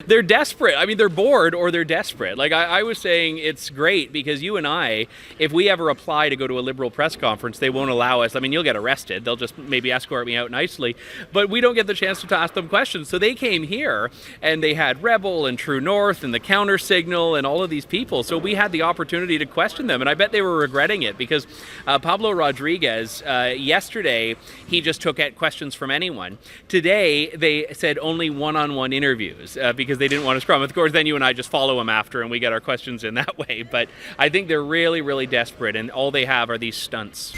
They're desperate. I mean, they're bored or they're desperate. Like I was saying, it's great because you and I, if we ever apply to go to a Liberal press conference, they won't allow us. I mean, you'll get arrested. They'll just maybe escort me out nicely, but we don't get the chance to ask them questions. So they came here and they had Rebel and True North and the Counter Signal and all of these people. So we had the opportunity to question them, and I bet they were regretting it because Pablo Rodriguez, yesterday, he just took questions from anyone. Today, they said only one-on-one interviews because they didn't want to scrum. Of course, then you and I just follow them after and we get our questions in that way. But I think they're really, really desperate, and all they have are these stunts.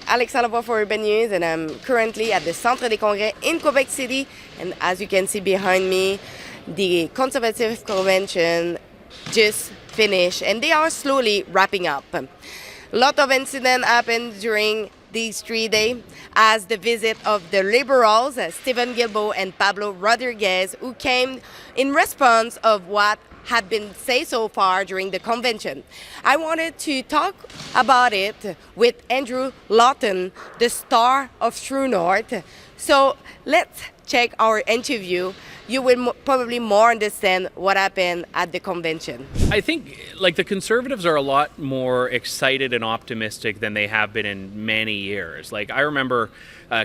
Alexandra for Urban News, and I'm currently at the Centre des Congrès in Quebec City. And as you can see behind me, the Conservative Convention just finished and they are slowly wrapping up. A lot of incidents happened during these 3 days as the visit of the Liberals, Stephen Guilbeault and Pablo Rodriguez, who came in response of what had been said so far during the convention. I wanted to talk about it with Andrew Lawton, the star of True North. So let's check our interview. You will probably more understand what happened at the convention. I think like the Conservatives are a lot more excited and optimistic than they have been in many years. Like I remember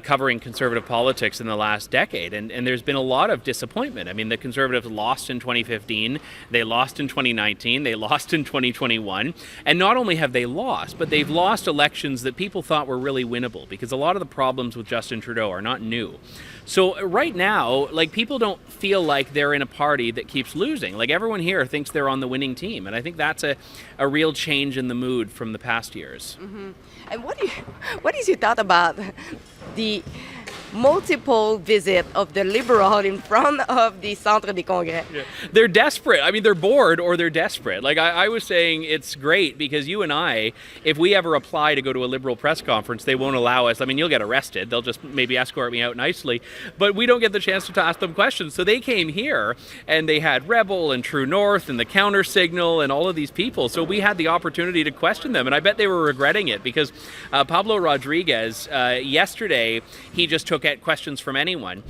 covering Conservative politics in the last decade, and there's been a lot of disappointment. I mean, the Conservatives lost in 2015, they lost in 2019, they lost in 2021, and not only have they lost, but they've lost elections that people thought were really winnable because a lot of the problems with Justin Trudeau are not new. So right now, like people don't feel like they're in a party that keeps losing. Like everyone here thinks they're on the winning team, and I think that's a real change in the mood from the past years. Mm-hmm. And what is your thought about the multiple visit of the Liberal in front of the Centre des Congrès? Yeah. They're desperate. I mean, they're bored or they're desperate. Like I was saying, it's great because you and I, if we ever apply to go to a Liberal press conference, they won't allow us. I mean, you'll get arrested. They'll just maybe escort me out nicely, but we don't get the chance to ask them questions. So they came here and they had Rebel and True North and the Counter Signal and all of these people. So we had the opportunity to question them, and I bet they were regretting it because Pablo Rodriguez, yesterday, he just took questions from anyone.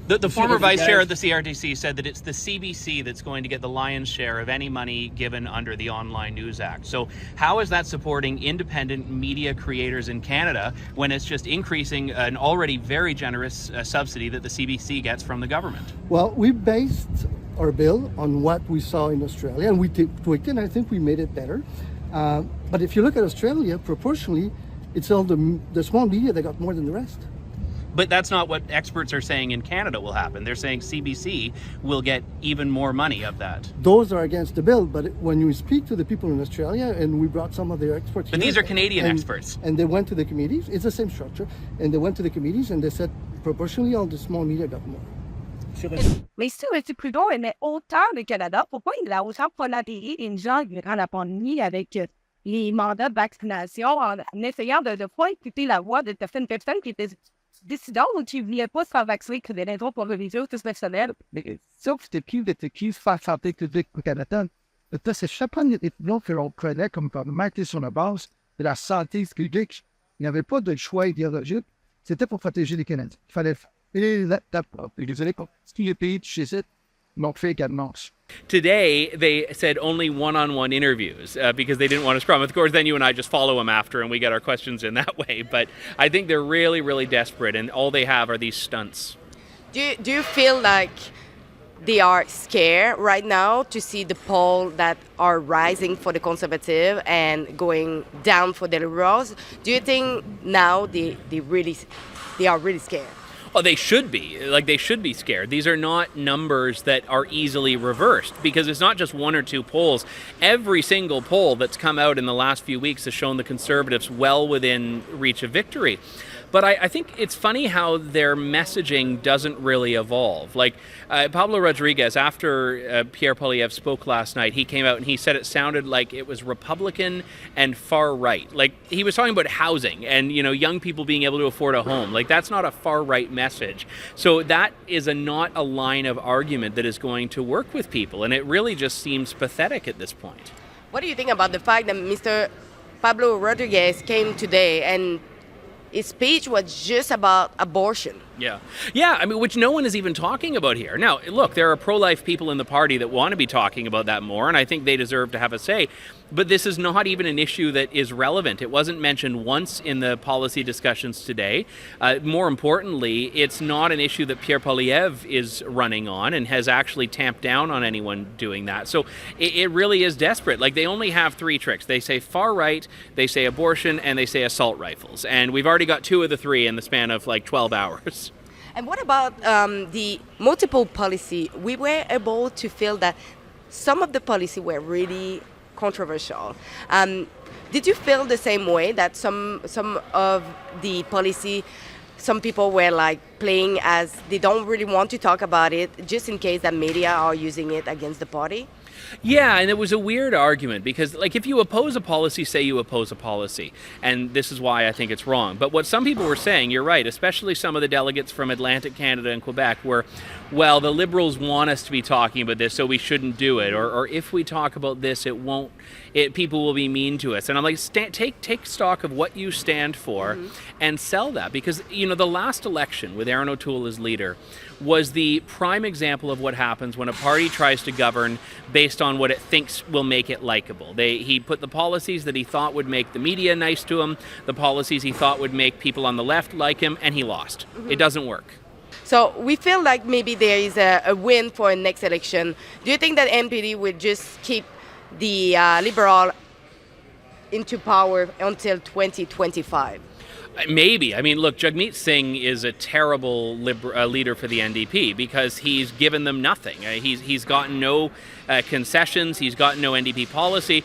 The former vice chair of the CRTC said that it's the CBC that's going to get the lion's share of any money given under the Online News Act. So how is that supporting independent media creators in Canada when it's just increasing an already very generous subsidy that the CBC gets from the government? Well, we based our bill on what we saw in Australia, and we tweaked it, and I think we made it better. But if you look at Australia, proportionally, it's all the small media that got more than the rest. But that's not what experts are saying in Canada will happen. They're saying CBC will get even more money of that. Those are against the bill, but when you speak to the people in Australia, and we brought some of their experts But here, these are Canadian experts. And they went to the committees, it's the same structure, and they went to the committees and they said proportionally all the small media got more. Mais si M. Trudeau aimait autant le Canada, pourquoi il a autant polarisé les gens durant la pandémie avec les mandats de vaccination en essayant de ne pas écouter la voix de certaines personnes qui étaient dissidents ou qui ne voulaient pas se faire vacciner que des raisons pour religieuses ou personnelles? Mais sauf depuis faire santé publique au Canada, c'est chacun des étudiants que l'on connaît comme gouvernement était sur la base de la santé publique. Il n'y avait pas de choix idéologique. C'était pour protéger les Canadiens. Il fallait le faire. Et désolé pour tous les pays de chez eux l'ont fait également. Today, they said only one-on-one interviews because they didn't want to scrum. Of course, then you and I just follow them after and we get our questions in that way. But I think they're really, really desperate, and all they have are these stunts. Do you feel like they are scared right now to see the polls that are rising for the Conservative and going down for the Liberals? Do you think now they are really scared? Oh, they should be. Like, they should be scared. These are not numbers that are easily reversed because it's not just one or two polls. Every single poll that's come out in the last few weeks has shown the Conservatives well within reach of victory. But I think it's funny how their messaging doesn't really evolve. Like Pablo Rodriguez, after Pierre Poilievre spoke last night, he came out and he said it sounded like it was Republican and far right. Like he was talking about housing and, you know, young people being able to afford a home. Like that's not a far right message. So that is not a line of argument that is going to work with people. And it really just seems pathetic at this point. What do you think about the fact that Mr. Pablo Rodriguez came today and his speech was just about abortion? Yeah. Yeah, I mean, which no one is even talking about here. Now, look, there are pro-life people in the party that want to be talking about that more, and I think they deserve to have a say. But this is not even an issue that is relevant. It wasn't mentioned once in the policy discussions today. More importantly, it's not an issue that Pierre Poilievre is running on and has actually tamped down on anyone doing that. So it really is desperate. Like, they only have three tricks. They say far right, they say abortion, and they say assault rifles. And we've already got two of the three in the span of like 12 hours. And what about the multiple policy? We were able to feel that some of the policy were really controversial. Did you feel the same way that some of the policy, some people were like playing as they don't really want to talk about it, just in case that media are using it against the party? Yeah, and it was a weird argument because, like, if you oppose a policy, say you oppose a policy, and this is why I think it's wrong. But what some people were saying, you're right, especially some of the delegates from Atlantic Canada and Quebec were, well, the Liberals want us to be talking about this, so we shouldn't do it. Or if we talk about this, people will be mean to us. And I'm like, take stock of what you stand for and sell that. Because, you know, the last election with Aaron O'Toole as leader was the prime example of what happens when a party tries to govern based on what it thinks will make it likable. He put the policies that he thought would make the media nice to him, the policies he thought would make people on the left like him, and he lost. It doesn't work. So we feel like maybe there is a win for a next election. Do you think that NPD would just keep the Liberal into power until 2025? Maybe. I mean, look, Jagmeet Singh is a terrible leader for the NDP because he's given them nothing. He's gotten no concessions. He's gotten no NDP policy.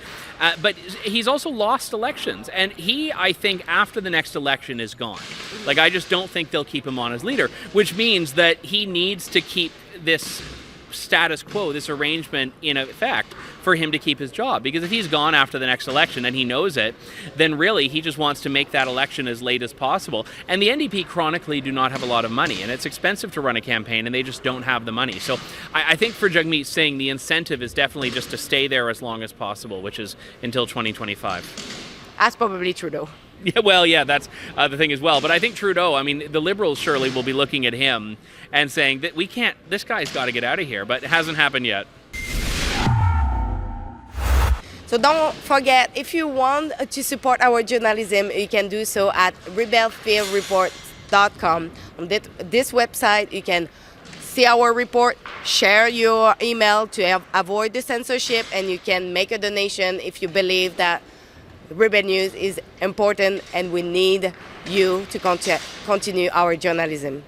But he's also lost elections. And he, I think, after the next election is gone. Like, I just don't think they'll keep him on as leader, which means that he needs to keep this status quo, this arrangement in effect for him to keep his job. Because if he's gone after the next election and he knows it, then really he just wants to make that election as late as possible. And the NDP chronically do not have a lot of money, and it's expensive to run a campaign, and they just don't have the money. So I think for Jagmeet Singh, the incentive is definitely just to stay there as long as possible, which is until 2025. As probably Trudeau. Yeah, well, yeah, that's the thing as well. But I think Trudeau, I mean, the Liberals surely will be looking at him and saying that this guy's got to get out of here, but it hasn't happened yet. So don't forget, if you want to support our journalism, you can do so at rebelfieldreport.com. On this website, you can see our report, share your email to avoid the censorship, and you can make a donation if you believe that Rebel News is important and we need you to continue our journalism.